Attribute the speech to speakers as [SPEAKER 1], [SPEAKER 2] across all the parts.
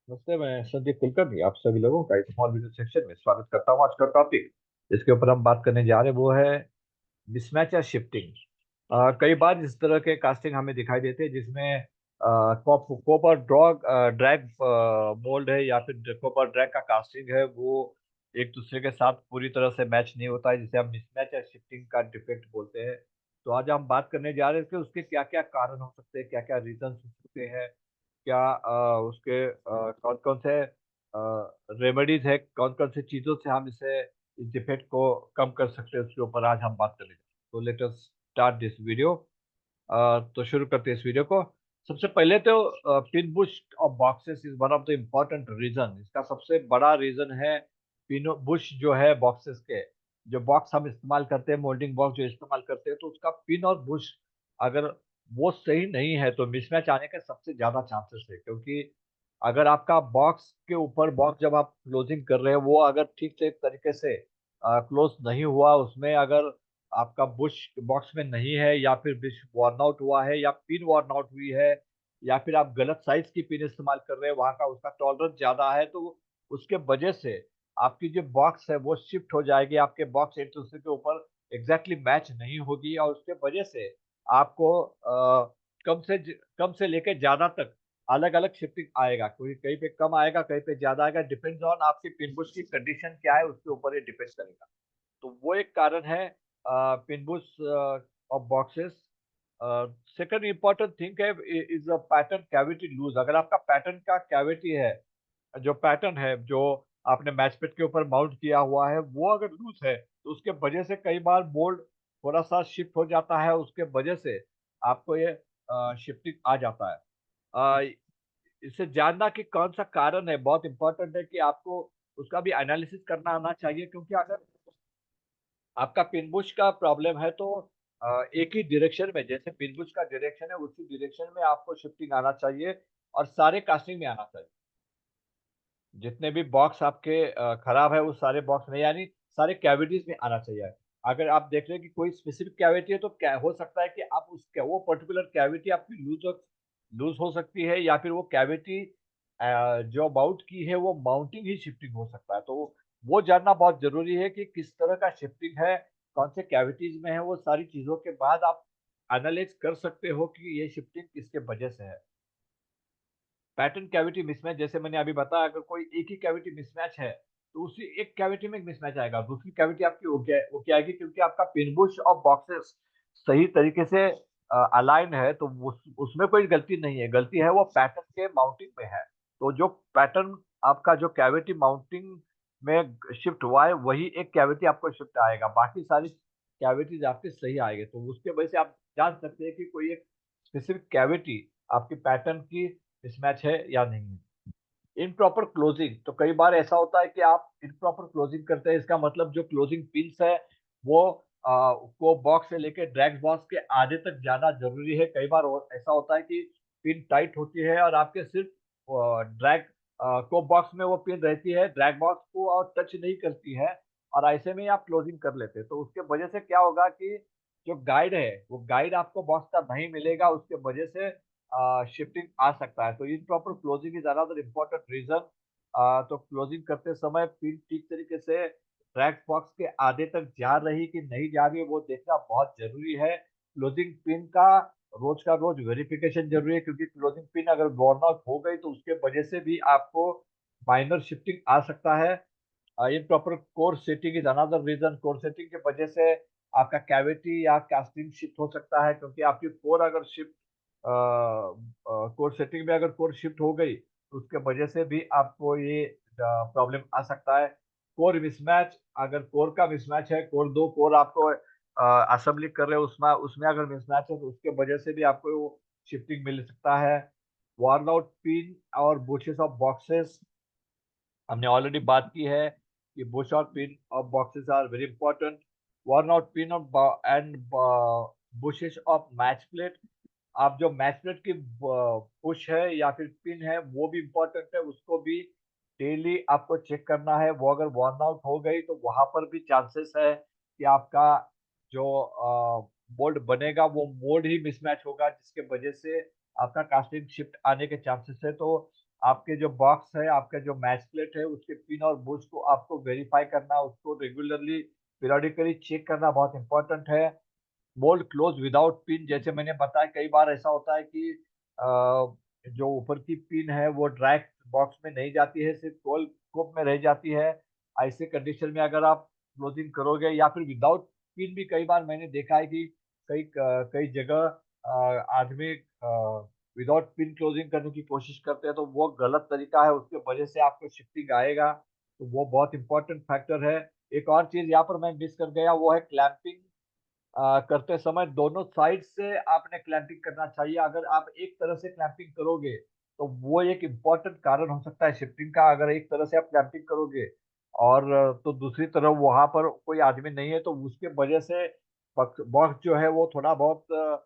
[SPEAKER 1] नमस्ते, मैं संदीप कुलकर्णी आप सभी लोगों का इस स्मॉल बिजनेस सेक्शन में स्वागत करता हूँ। आज का टॉपिक जिसके ऊपर हम बात करने जा रहे हैं वो है मिसमैच या शिफ्टिंग। कई बार इस तरह के कास्टिंग हमें दिखाई देते हैं जिसमें कोपर ड्रॉग ड्रैग मोल्ड है या फिर कोपर ड्रैग का कास्टिंग है, वो एक दूसरे के साथ पूरी तरह से मैच नहीं होता है, जिसे हम मिसमैच या शिफ्टिंग का डिफेक्ट बोलते हैं। तो आज हम बात करने जा रहे हैं कि उसके क्या क्या कारण हो सकते हैं, क्या क्या रीजन हो सकते हैं, क्या उसके कौन कौन से रेमेडीज है, कौन कौन सी चीजों से हम इस डिफेक्ट को कम कर सकते हैं, उसके ऊपर आज हम बात करेंगे। तो let us start this video. तो शुरू करते हैं इस वीडियो को। सबसे पहले तो pin bush of boxes is one of the important reason. इसका सबसे बड़ा रीजन है पिन बुश जो है बॉक्सेस के। जो बॉक्स हम इस्तेमाल करते हैं, मोल्डिंग बॉक्स जो इस्तेमाल करते हैं, तो उसका पिन और बुश अगर वो सही नहीं है तो मिसमैच आने के सबसे ज्यादा चांसेस है। क्योंकि अगर आपका बॉक्स के ऊपर बॉक्स जब आप क्लोजिंग कर रहे हैं वो अगर ठीक से तरीके से क्लोज नहीं हुआ, उसमें अगर आपका बुश बॉक्स में नहीं है या फिर बुश वॉर्न आउट हुआ है या पिन वॉर्न आउट हुई है या फिर आप गलत साइज की पिन इस्तेमाल कर रहे हैं, वहां का उसका टॉलरेंस ज्यादा है, तो उसके वजह से आपकी जो बॉक्स है वो शिफ्ट हो जाएगी, आपके बॉक्स एक दूसरे के ऊपर एग्जैक्टली मैच नहीं होगी और उसके वजह से आपको कम से लेके ज्यादा तक अलग अलग शिफ्टिंग आएगा। कोई कहीं पे कम आएगा, कहीं पे ज्यादा आएगा, डिपेंड्स ऑन आपकी पिन बुश की कंडीशन क्या है, उसके ऊपर ये डिपेंड करेगा। तो वो एक कारण है pin bush of boxes. Second important thing है is a pattern cavity loose. अगर आपका पैटर्न का कैविटी है, जो पैटर्न है जो आपने मैचपेट के ऊपर माउंट किया हुआ है, वो अगर लूज है तो उसके वजह से कई बार बोल्ट थोड़ा सा शिफ्ट हो जाता है, उसके वजह से आपको ये शिफ्टिंग आ जाता है। अ, इसे जानना कि कौन सा कारण है बहुत इंपॉर्टेंट है कि आपको उसका भी एनालिसिस करना आना चाहिए। क्योंकि अगर आपका पिनबुश का प्रॉब्लम है तो एक ही डायरेक्शन में, जैसे पिनबुश का डायरेक्शन है उसी डायरेक्शन में आपको शिफ्टिंग आना चाहिए और सारे कास्टिंग में आना चाहिए। जितने भी बॉक्स आपके खराब है, वो सारे बॉक्स में यानी सारे कैविटीज में आना चाहिए। अगर आप देख रहे हैं कि कोई स्पेसिफिक कैविटी है तो क्या हो सकता है कि आप वो पर्टिकुलर कैविटी आपकी लूज हो सकती है या फिर वो कैविटी जो माउंट की है वो माउंटिंग ही शिफ्टिंग हो सकता है। तो वो जानना बहुत जरूरी है कि किस तरह का शिफ्टिंग है, कौन से कैविटीज में है। वो सारी चीजों के बाद आप एनालाइज कर सकते हो कि ये शिफ्टिंग किसके वजह से है। पैटर्न कैविटी मिसमैच, जैसे मैंने अभी बताया, अगर कोई एक ही कैविटी मिसमैच है तो उसी एक कैविटी में मिसमैच आएगा, दूसरी कैविटी आपकी वो क्या आएगी, क्योंकि आपका पिनबुश और बॉक्सेस सही तरीके से अलाइन है, तो उसमें कोई गलती नहीं है। गलती है वो पैटर्न के माउंटिंग में है। तो जो पैटर्न आपका जो कैविटी माउंटिंग में शिफ्ट हुआ है वही एक कैविटी आपको शिफ्ट आएगा, बाकी सारी कैविटीज आपके सही आएंगे। तो उसके वजह से आप जान सकते हैं कि कोई एक स्पेसिफिक कैविटी आपकी पैटर्न की मिसमैच है या नहीं है। इनप्रॉपर क्लोजिंग, तो कई बार ऐसा होता है कि आप इनप्रॉपर क्लोजिंग करते हैं। इसका मतलब जो क्लोजिंग पिंस है वो को बॉक्स से लेके ड्रैग बॉक्स के आधे तक जाना जरूरी है। कई बार ऐसा होता है कि पिन टाइट होती है और आपके सिर्फ ड्रैग को बॉक्स में वो पिन रहती है, ड्रैग बॉक्स को और टच नहीं करती है, और ऐसे में ही आप क्लोजिंग कर लेते हैं। तो उसके वजह से क्या होगा कि जो गाइड है वो गाइड आपको बॉक्स का नहीं मिलेगा, उसके वजह से शिफ्टिंग आ सकता है। तो improper closing is another important reason. तो क्लोजिंग करते समय पिन ठीक तरीके से ट्रैक बॉक्स के आधे तक जा रही कि नहीं जा रही है वो देखना बहुत जरूरी है। क्लोजिंग पिन का रोज वेरिफिकेशन जरूरी है, क्योंकि क्लोजिंग पिन अगर बोर्न आउट हो गई तो उसके वजह से भी आपको माइनर शिफ्टिंग आ सकता है। Improper core setting is another reason. Core setting की वजह से आपका कैविटी या कास्टिंग शिफ्ट हो सकता है, क्योंकि आपकी कोर अगर शिफ्ट कोर सेटिंग में अगर कोर शिफ्ट हो गई तो उसके वजह से भी आपको ये प्रॉब्लम आ सकता है। कोर मिसमैच, अगर कोर का मिसमैच है, कोर दो कोर आपको असेंबली कर रहे हो उसमें उसमें अगर मिसमैच है तो उसके वजह से भी आपको वो शिफ्टिंग मिल सकता है। वर्न आउट पिन और बुशेस ऑफ बॉक्सेस, हमने ऑलरेडी बात की है कि बुश और pin of boxes are very important. Worn out pin and bushes of match plate, आप जो मैच प्लेट की पुश है या फिर पिन है वो भी इम्पोर्टेंट है, उसको भी डेली आपको चेक करना है। वो अगर वर्न आउट हो गई तो वहां पर भी चांसेस है कि आपका जो मोल्ड बनेगा वो मोल्ड ही मिसमैच होगा, जिसके वजह से आपका कास्टिंग शिफ्ट आने के चांसेस है। तो आपके जो बॉक्स है, आपका जो मैच प्लेट है, उसके पिन और बुश को आपको वेरीफाई करना, उसको रेगुलरली पीरियोडिकली चेक करना बहुत इंपॉर्टेंट है। मोल्ड क्लोज विदाउट पिन, जैसे मैंने बताया कई बार ऐसा होता है कि जो ऊपर की पिन है वो डायरेक्ट बॉक्स में नहीं जाती है, सिर्फ कोल स्कोप में रह जाती है। ऐसे कंडीशन में अगर आप क्लोजिंग करोगे या फिर विदाउट पिन भी कई बार मैंने देखा है कि कई जगह आदमी विदाउट पिन क्लोजिंग करने की कोशिश करते हैं, तो वो गलत तरीका है, उसके वजह से आपको शिफ्टिंग आएगा। तो वो बहुत इंपॉर्टेंट फैक्टर है। एक और चीज यहाँ पर मैं मिस कर गया, वो है क्लैंपिंग। करते समय दोनों साइड से आपने क्लैंपिंग करना चाहिए। अगर आप एक तरफ से क्लैंपिंग करोगे तो वो एक इम्पॉर्टेंट कारण हो सकता है शिफ्टिंग का। अगर एक तरफ से आप क्लैंपिंग करोगे और तो दूसरी तरफ वहां पर कोई आदमी नहीं है, तो उसके वजह से बॉक्स जो है वो थोड़ा बहुत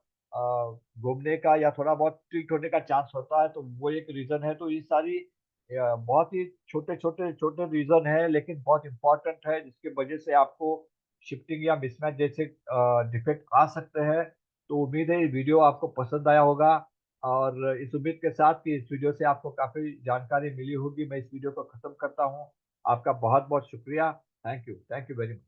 [SPEAKER 1] घूमने का या थोड़ा बहुत टिल्ट होने का चांस होता है। तो वो एक रीजन है। तो ये सारी बहुत ही छोटे छोटे छोटे रीजन है, लेकिन बहुत इंपॉर्टेंट है, जिसके वजह से आपको शिफ्टिंग या मिसमैच जैसे डिफेक्ट आ सकते हैं। तो उम्मीद है ये वीडियो आपको पसंद आया होगा, और इस उम्मीद के साथ कि इस वीडियो से आपको काफी जानकारी मिली होगी, मैं इस वीडियो को खत्म करता हूँ। आपका बहुत बहुत शुक्रिया। Thank you very much.